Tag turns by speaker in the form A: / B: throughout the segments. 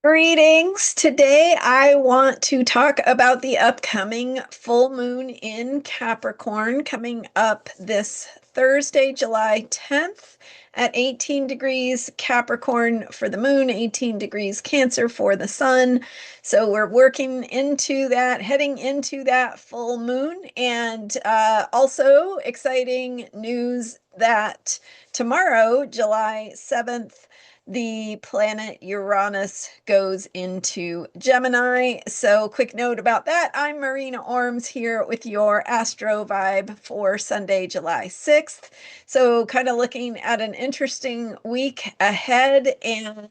A: Greetings. Today I want to talk about the upcoming full moon in Capricorn coming up this Thursday, July 10th at 18 degrees Capricorn for the moon, 18 degrees Cancer for the sun. So we're working into that, heading into that full moon. And also exciting news that tomorrow, July 7th, the planet Uranus goes into Gemini. So, quick note about that. I'm Marina Orms here with your Astro vibe for Sunday, July 6th. So, kind of looking at an interesting week ahead. And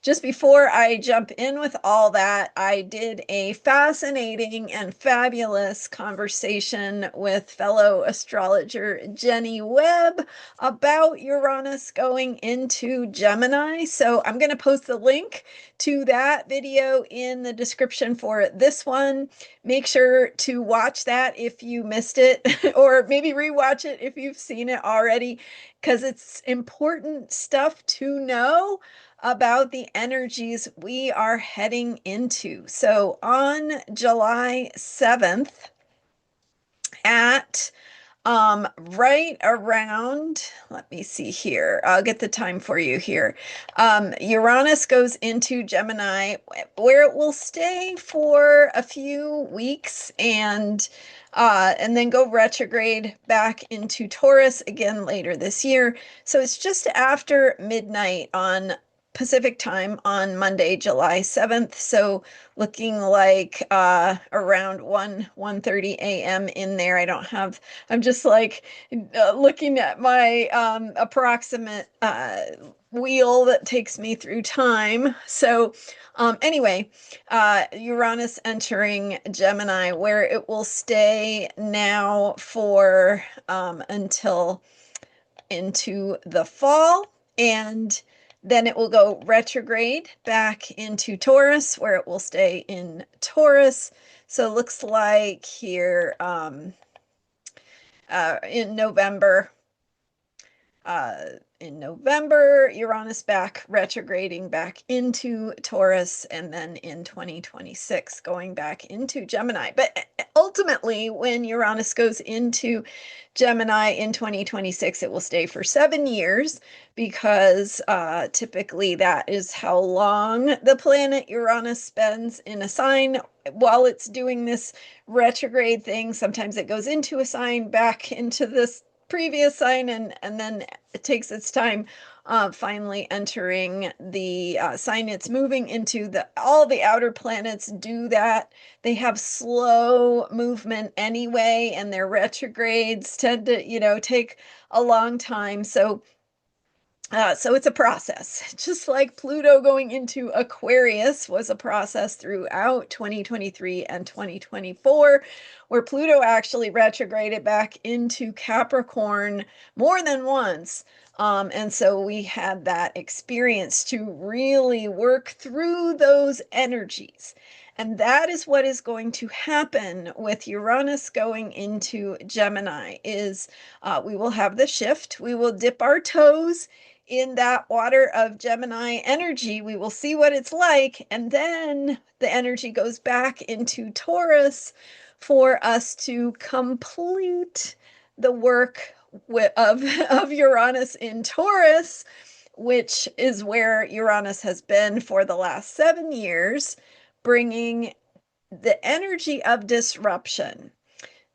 A: just before I jump in with all that, I did a fascinating and fabulous conversation with fellow astrologer Jenny Webb about Uranus going into Gemini. So I'm going to post the link to that video in the description for this one. Make sure to watch that if you missed it, or maybe rewatch it if you've seen it already, because it's important stuff to know about the energies we are heading into. So on July 7th at right around, let me see here. I'll get the time for you here. Uranus goes into Gemini, where it will stay for a few weeks and then go retrograde back into Taurus again later this year. So it's just after midnight on Pacific time on Monday, July 7th. So looking like around 1:30 a.m. in there. I'm just like looking at my approximate wheel that takes me through time. So anyway, Uranus entering Gemini, where it will stay now for until into the fall, and then it will go retrograde back into Taurus, where it will stay in Taurus. So it looks like here in November, Uranus back retrograding back into Taurus, and then in 2026 going back into Gemini. But ultimately, when Uranus goes into Gemini in 2026, it will stay for 7 years because typically that is how long the planet Uranus spends in a sign while it's doing this retrograde thing. Sometimes it goes into a sign, back into this previous sign, and then it takes its time finally entering the sign it's moving into. All the outer planets do that. They have slow movement anyway, and their retrogrades tend to, take a long time. So it's a process, just like Pluto going into Aquarius was a process throughout 2023 and 2024, where Pluto actually retrograded back into Capricorn more than once. And so we had that experience to really work through those energies. And that is what is going to happen with Uranus going into Gemini is we will have the shift. We will dip our toes in that water of Gemini energy. We will see what it's like. And then the energy goes back into Taurus for us to complete the work of Uranus in Taurus, which is where Uranus has been for the last 7 years, bringing the energy of disruption.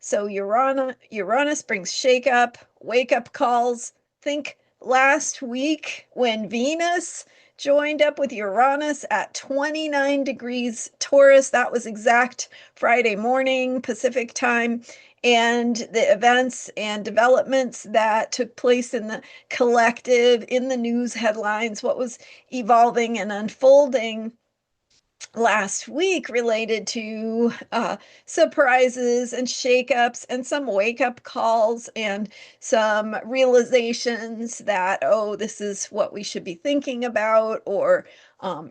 A: So Uranus brings shake-up, wake-up calls. Think last week when Venus joined up with Uranus at 29 degrees Taurus. That was exact Friday morning Pacific time. And the events and developments that took place in the collective, in the news headlines, what was evolving and unfolding last week related to surprises and shakeups and some wake-up calls and some realizations that, oh, this is what we should be thinking about, or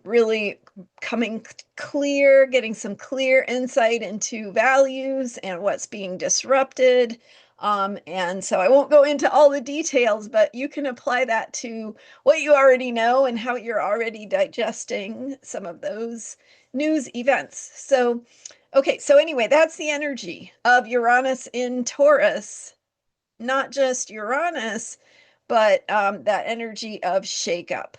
A: really coming clear, getting some clear insight into values and what's being disrupted. And so I won't go into all the details, but you can apply that to what you already know and how you're already digesting some of those news events. So, okay, so anyway, that's the energy of Uranus in Taurus, not just Uranus, but that energy of shakeup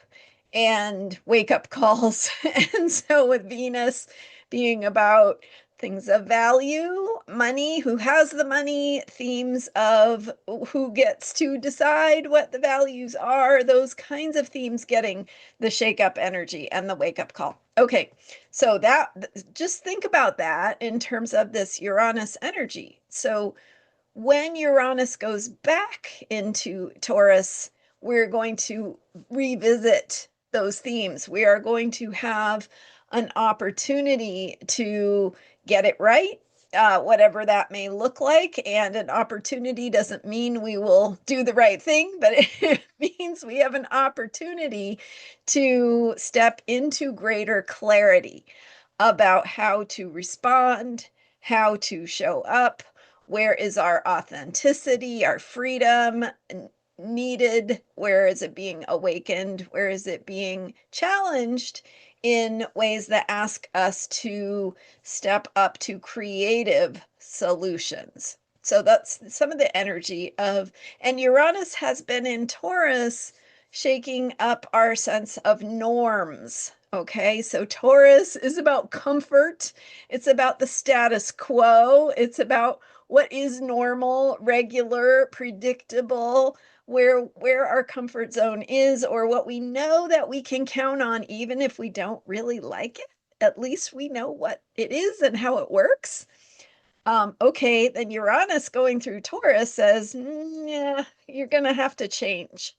A: and wake up calls. And so, with Venus being about things of value, money, who has the money, themes of who gets to decide what the values are, those kinds of themes getting the shakeup energy and the wake up call. Okay, so that just think about that in terms of this Uranus energy. So, when Uranus goes back into Taurus, we're going to revisit those themes. We are going to have an opportunity to get it right, whatever that may look like. And an opportunity doesn't mean we will do the right thing, but it means we have an opportunity to step into greater clarity about how to respond, how to show up, where is our authenticity, our freedom needed, where is it being awakened, where is it being challenged in ways that ask us to step up to creative solutions. So that's some of the energy of, and Uranus has been in Taurus, shaking up our sense of norms. Okay, so Taurus is about comfort. It's about the status quo. It's about what is normal, regular, predictable, where our comfort zone is, or what we know that we can count on, even if we don't really like it. At least we know what it is and how it works. Okay, then Uranus going through Taurus says, yeah, you're gonna have to change.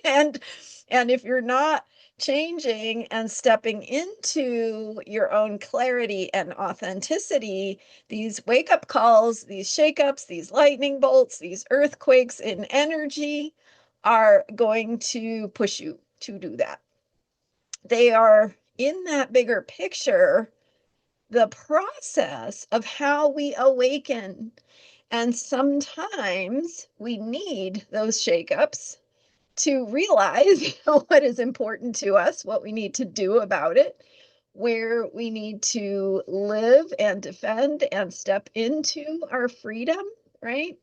A: and and if you're not changing and stepping into your own clarity and authenticity, these wake-up calls, these shakeups, these lightning bolts, these earthquakes in energy are going to push you to do that. They are in that bigger picture, the process of how we awaken. And sometimes we need those shakeups to realize what is important to us, what we need to do about it, where we need to live and defend and step into our freedom, right?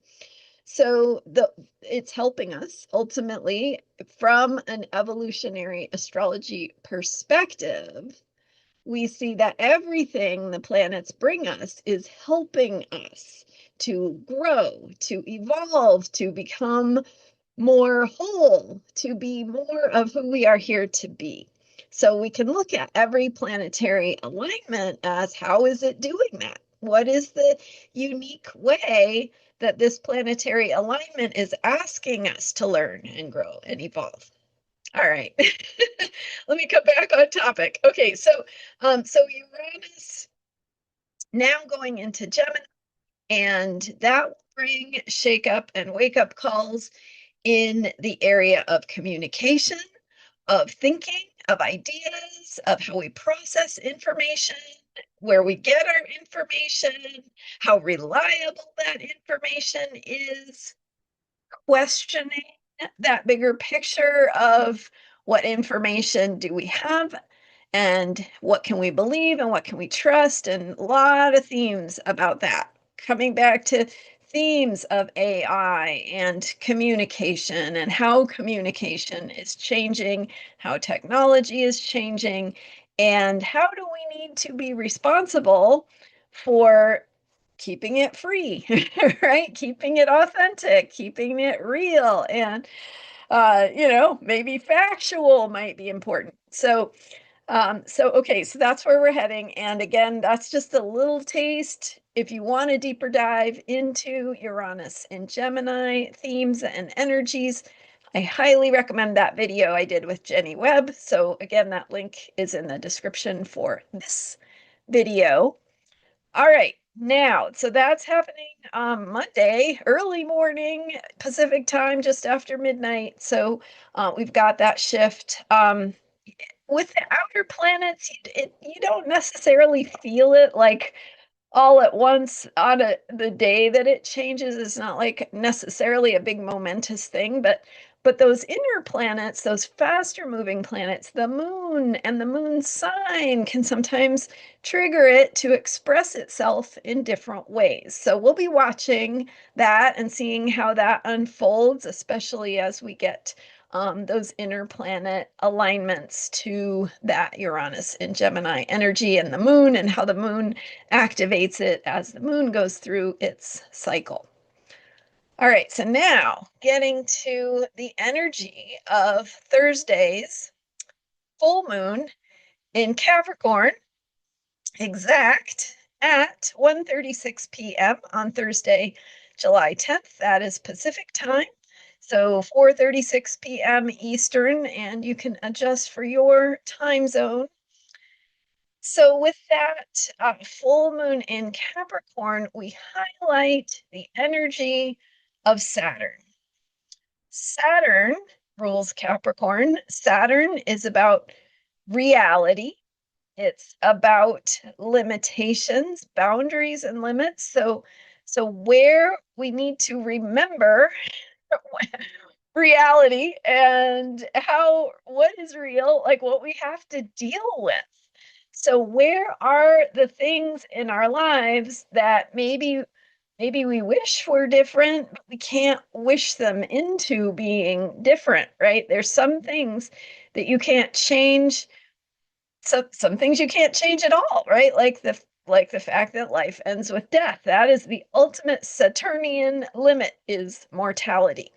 A: So it's helping us ultimately from an evolutionary astrology perspective. We see that everything the planets bring us is helping us to grow, to evolve, to become more whole, to be more of who we are here to be. So we can look at every planetary alignment as how is it doing that? What is the unique way that this planetary alignment is asking us to learn and grow and evolve? All right. Let me come back on topic. Okay, so Uranus now going into Gemini, and that will bring shake up and wake up calls in the area of communication, of thinking, of ideas, of how we process information, where we get our information, how reliable that information is, questioning that bigger picture of what information do we have and what can we believe and what can we trust, and a lot of themes about that. Coming back to themes of AI and communication and how communication is changing, how technology is changing, and how do we need to be responsible for keeping it free, right? Keeping it authentic, keeping it real, and maybe factual might be important. So okay, so that's where we're heading. And again, that's just a little taste. If you want a deeper dive into Uranus and Gemini themes and energies, I highly recommend that video I did with Jenny Webb. So again, that link is in the description for this video. All right, now, so that's happening Monday, early morning Pacific time, just after midnight. So we've got that shift. With the outer planets, you don't necessarily feel it like all at once on the day that it changes. Is not like necessarily a big momentous thing, but those inner planets, those faster moving planets, the moon and the moon sign can sometimes trigger it to express itself in different ways. So we'll be watching that and seeing how that unfolds, especially as we get those inner planet alignments to that Uranus in Gemini energy and the moon, and how the moon activates it as the moon goes through its cycle. All right, so now getting to the energy of Thursday's full moon in Capricorn, exact at 1:36 p.m. on Thursday, July 10th. That is Pacific time. So 4:36 p.m. Eastern, and you can adjust for your time zone. So with that full moon in Capricorn, we highlight the energy of Saturn. Saturn rules Capricorn. Saturn is about reality. It's about limitations, boundaries, and limits. So where we need to remember reality and what is real, like what we have to deal with. So where are the things in our lives that maybe we wish were different, but we can't wish them into being different, right? There's some things that you can't change. So some things you can't change at all, right? Like the fact that life ends with death. That is the ultimate Saturnian limit, is mortality.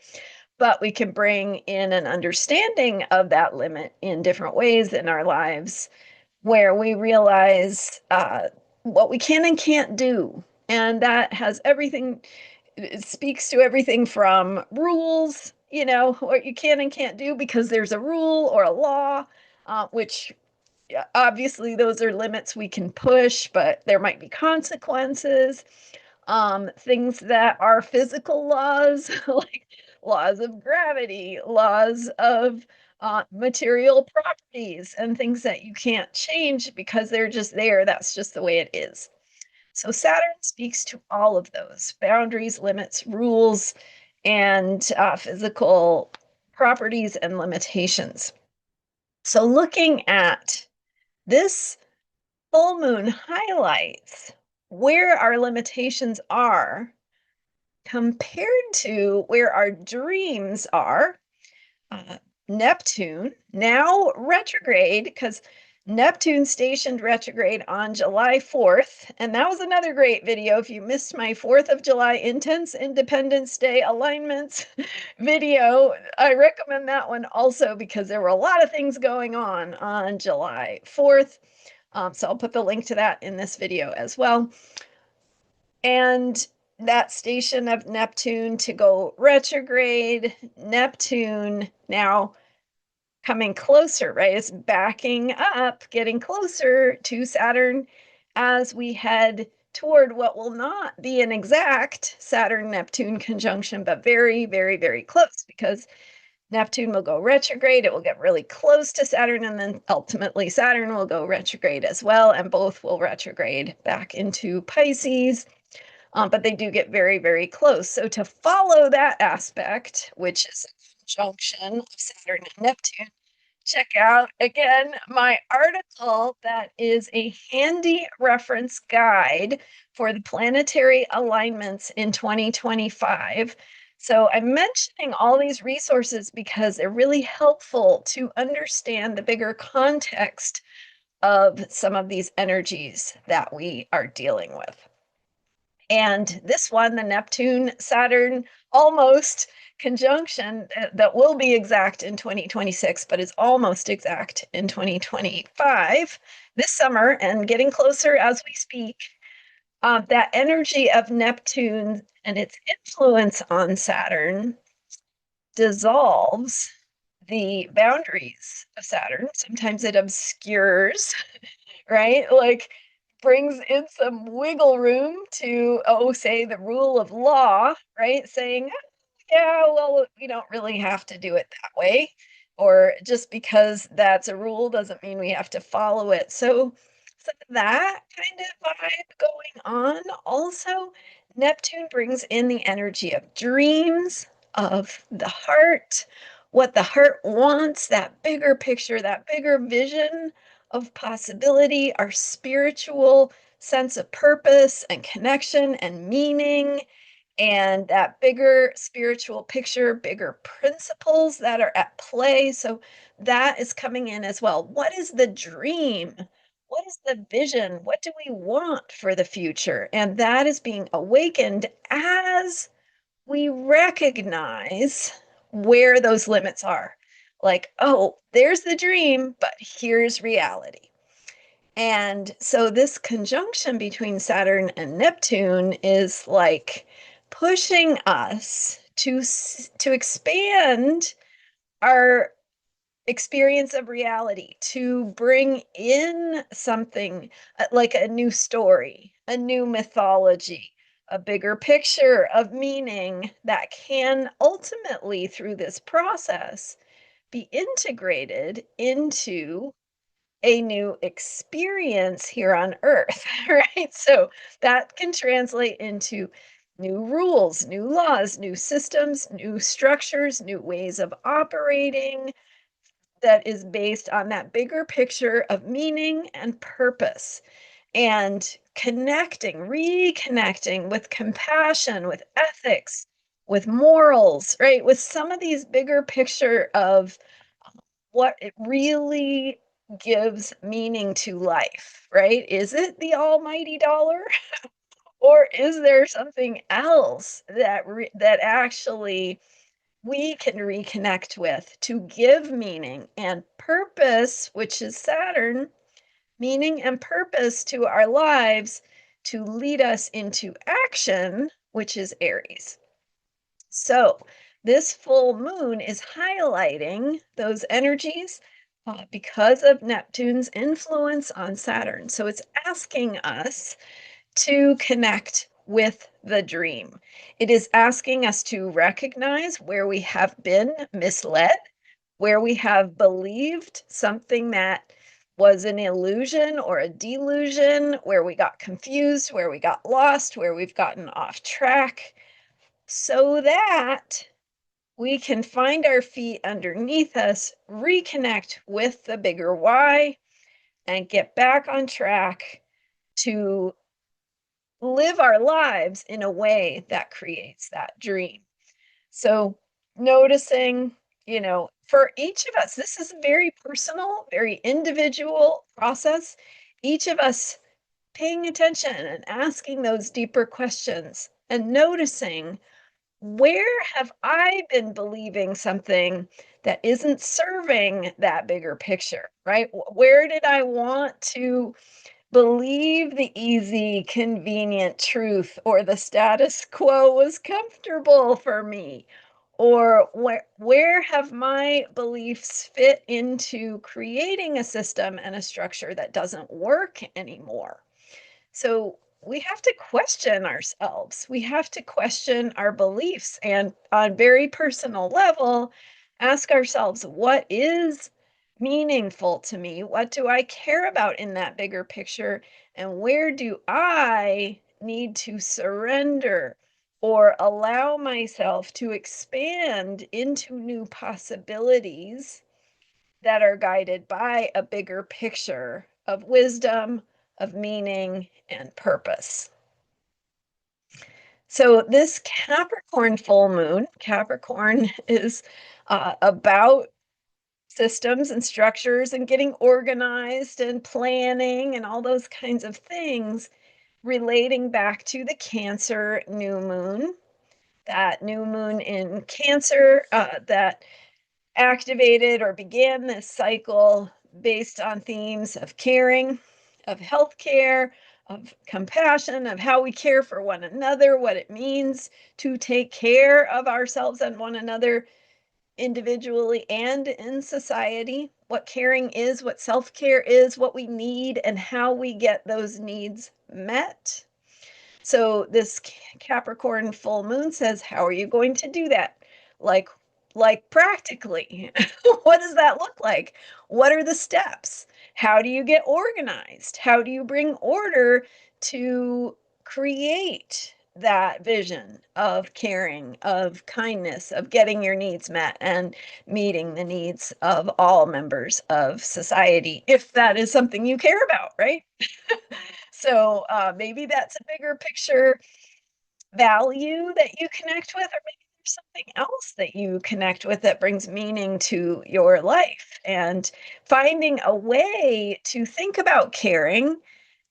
A: But we can bring in an understanding of that limit in different ways in our lives, where we realize what we can and can't do. And that has everything, it speaks to everything from rules, what you can and can't do because there's a rule or a law, which obviously those are limits we can push, but there might be consequences. Things that are physical laws, like laws of gravity, laws of material properties, and things that you can't change because they're just there. That's just the way it is. So Saturn speaks to all of those boundaries, limits, rules, and physical properties and limitations. So looking at this full moon highlights where our limitations are compared to where our dreams are. Neptune, now retrograde, because Neptune stationed retrograde on July 4th. And that was another great video. If you missed my 4th of July Intense Independence Day alignments video, I recommend that one also, because there were a lot of things going on July 4th. So I'll put the link to that in this video as well. And that station of Neptune to go retrograde, Neptune now coming closer, right? It's backing up, getting closer to Saturn as we head toward what will not be an exact Saturn-Neptune conjunction, but very, very, very close, because Neptune will go retrograde. It will get really close to Saturn, and then ultimately Saturn will go retrograde as well, and both will retrograde back into Pisces. But they do get very, very close. So to follow that aspect, which is a conjunction of Saturn and Neptune, check out again my article that is a handy reference guide for the planetary alignments in 2025. So I'm mentioning all these resources because they're really helpful to understand the bigger context of some of these energies that we are dealing with. And this one, the Neptune Saturn almost conjunction, that will be exact in 2026, but is almost exact in 2025 this summer and getting closer as we speak. That energy of Neptune and its influence on Saturn dissolves the boundaries of Saturn. Sometimes it obscures, right? Like brings in some wiggle room to, say the rule of law, right? Saying, yeah, well, we don't really have to do it that way. Or just because that's a rule doesn't mean we have to follow it. So So that kind of vibe going on. Also, Neptune brings in the energy of dreams, of the heart, what the heart wants, that bigger picture, that bigger vision of possibility, our spiritual sense of purpose and connection and meaning, and that bigger spiritual picture, bigger principles that are at play. So that is coming in as well. What is the dream? What is the vision? What do we want for the future? And that is being awakened as we recognize where those limits are. Like, oh, there's the dream, but here's reality. And so this conjunction between Saturn and Neptune is like pushing us to expand our experience of reality, to bring in something like a new story, a new mythology, a bigger picture of meaning that can ultimately, through this process, be integrated into a new experience here on Earth, right? So that can translate into new rules, new laws, new systems, new structures, new ways of operating that is based on that bigger picture of meaning and purpose and connecting, reconnecting with compassion, with ethics, with morals, right? With some of these bigger picture of what it really gives meaning to life, right? Is it the almighty dollar or is there something else that that actually we can reconnect with to give meaning and purpose, which is Saturn, meaning and purpose to our lives to lead us into action, which is Aries. So, this full moon is highlighting those energies because of Neptune's influence on Saturn. So, it's asking us to connect with the dream. It is asking us to recognize where we have been misled, where we have believed something that was an illusion or a delusion, where we got confused, where we got lost, where we've gotten off track, so that we can find our feet underneath us, reconnect with the bigger why, and get back on track to live our lives in a way that creates that dream. So, noticing, for each of us, this is a very personal, very individual process. Each of us paying attention and asking those deeper questions and noticing, where have I been believing something that isn't serving that bigger picture, right? Where did I want to believe the easy, convenient truth or the status quo was comfortable for me? Or where have my beliefs fit into creating a system and a structure that doesn't work anymore? So we have to question ourselves. We have to question our beliefs and on very personal level, ask ourselves, what is meaningful to me? What do I care about in that bigger picture? And where do I need to surrender or allow myself to expand into new possibilities that are guided by a bigger picture of wisdom, of meaning, and purpose? So, this Capricorn full moon, Capricorn is about systems and structures and getting organized and planning and all those kinds of things, relating back to the Cancer new moon. That new moon in Cancer that activated or began this cycle based on themes of caring, of healthcare, of compassion, of how we care for one another, what it means to take care of ourselves and one another individually and in society, what caring is, what self care is, what we need, and how we get those needs met. So this Capricorn full moon says, how are you going to do that? Like practically, what does that look like? What are the steps? How do you get organized? How do you bring order to create that vision of caring, of kindness, of getting your needs met and meeting the needs of all members of society, if that is something you care about, right? So maybe that's a bigger picture value that you connect with, or maybe there's something else that you connect with that brings meaning to your life. And finding a way to think about caring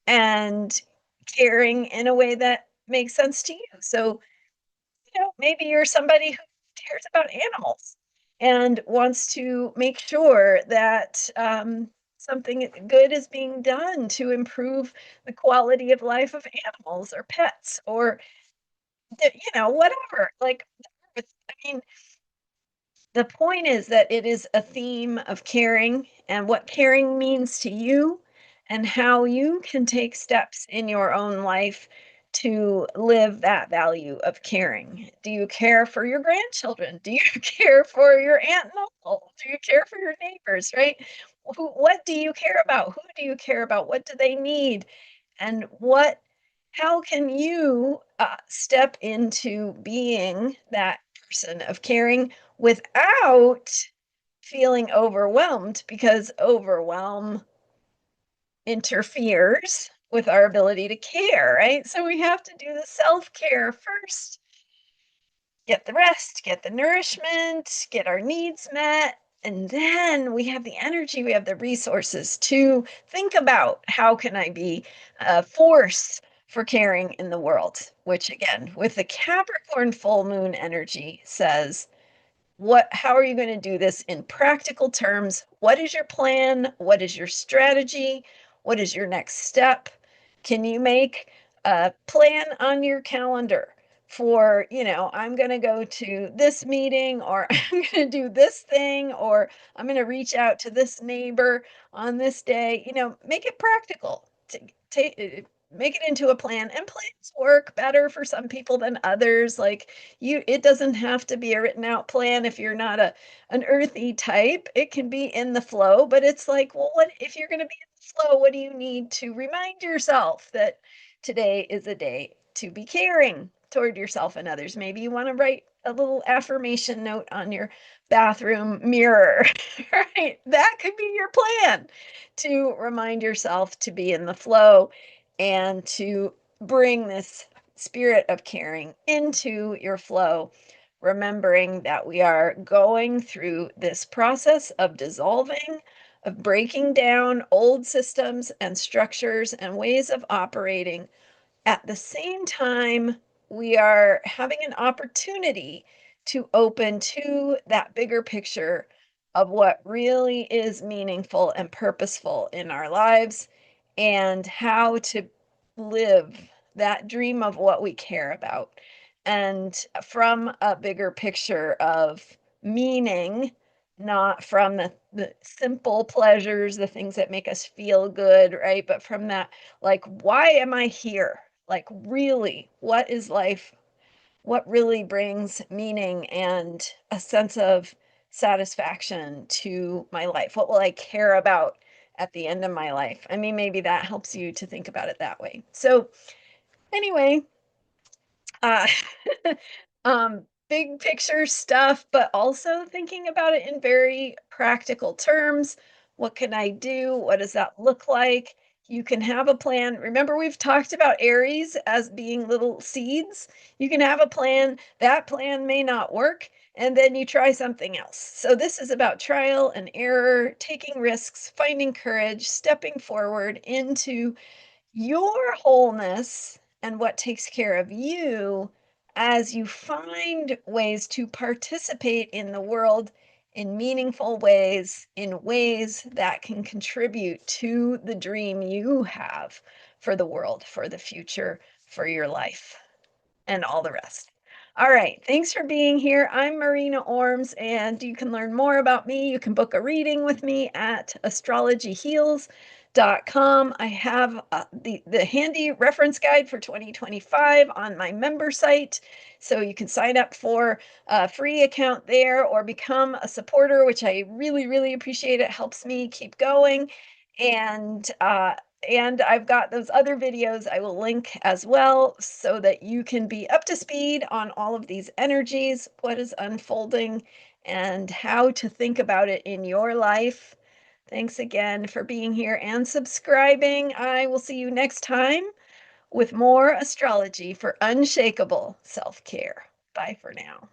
A: and caring in a way that makes sense to you. So, maybe you're somebody who cares about animals and wants to make sure that something good is being done to improve the quality of life of animals or pets, or whatever. Like, I mean, the point is that it is a theme of caring and what caring means to you, and how you can take steps in your own life to live that value of caring. Do you care for your grandchildren? Do you care for your aunt and uncle? Do you care for your neighbors, right? What do you care about? Who do you care about? What do they need? And how can you step into being that person of caring without feeling overwhelmed, because overwhelm interferes with our ability to care, right? So we have to do the self-care first. Get the rest, get the nourishment, get our needs met, and then we have the energy, we have the resources to think about how can I be a force for caring in the world, which again, with the Capricorn full moon energy says, how are you going to do this in practical terms? What is your plan? What is your strategy? What is your next step? Can you make a plan on your calendar for, I'm going to go to this meeting, or I'm going to do this thing, or I'm going to reach out to this neighbor on this day? Make it practical. Make it into a plan, and plans work better for some people than others. Like, it doesn't have to be a written out plan if you're not an earthy type. It can be in the flow, but it's like, well, what if you're going to be in the flow? What do you need to remind yourself that today is a day to be caring toward yourself and others? Maybe you want to write a little affirmation note on your bathroom mirror, right? That could be your plan to remind yourself to be in the flow and to bring this spirit of caring into your flow, remembering that we are going through this process of dissolving, of breaking down old systems and structures and ways of operating. At the same time, we are having an opportunity to open to that bigger picture of what really is meaningful and purposeful in our lives, and how to live that dream of what we care about. And from a bigger picture of meaning, not from the simple pleasures, the things that make us feel good, right? But from that, like, why am I here? Like, really, what is life? What really brings meaning and a sense of satisfaction to my life? What will I care about at the end of my life? I mean, maybe that helps you to think about it that way. So, anyway, uh, big picture stuff, but also thinking about it in very practical terms. What can I do? What does that look like? You can have a plan. Remember, we've talked about Aries as being little seeds. You can have a plan. That plan may not work, and then you try something else. So, this is about trial and error, taking risks, finding courage, stepping forward into your wholeness and what takes care of you as you find ways to participate in the world in meaningful ways, in ways that can contribute to the dream you have for the world, for the future, for your life, and all the rest. All right. Thanks for being here. I'm Marina Orms, and you can learn more about me. You can book a reading with me at astrologyheals.com. I have the handy reference guide for 2025 on my member site. So you can sign up for a free account there or become a supporter, which I really, really appreciate. It helps me keep going. And, and I've got those other videos I will link as well so that you can be up to speed on all of these energies, what is unfolding, and how to think about it in your life. Thanks again for being here and subscribing. I will see you next time with more astrology for unshakable self care. Bye for now.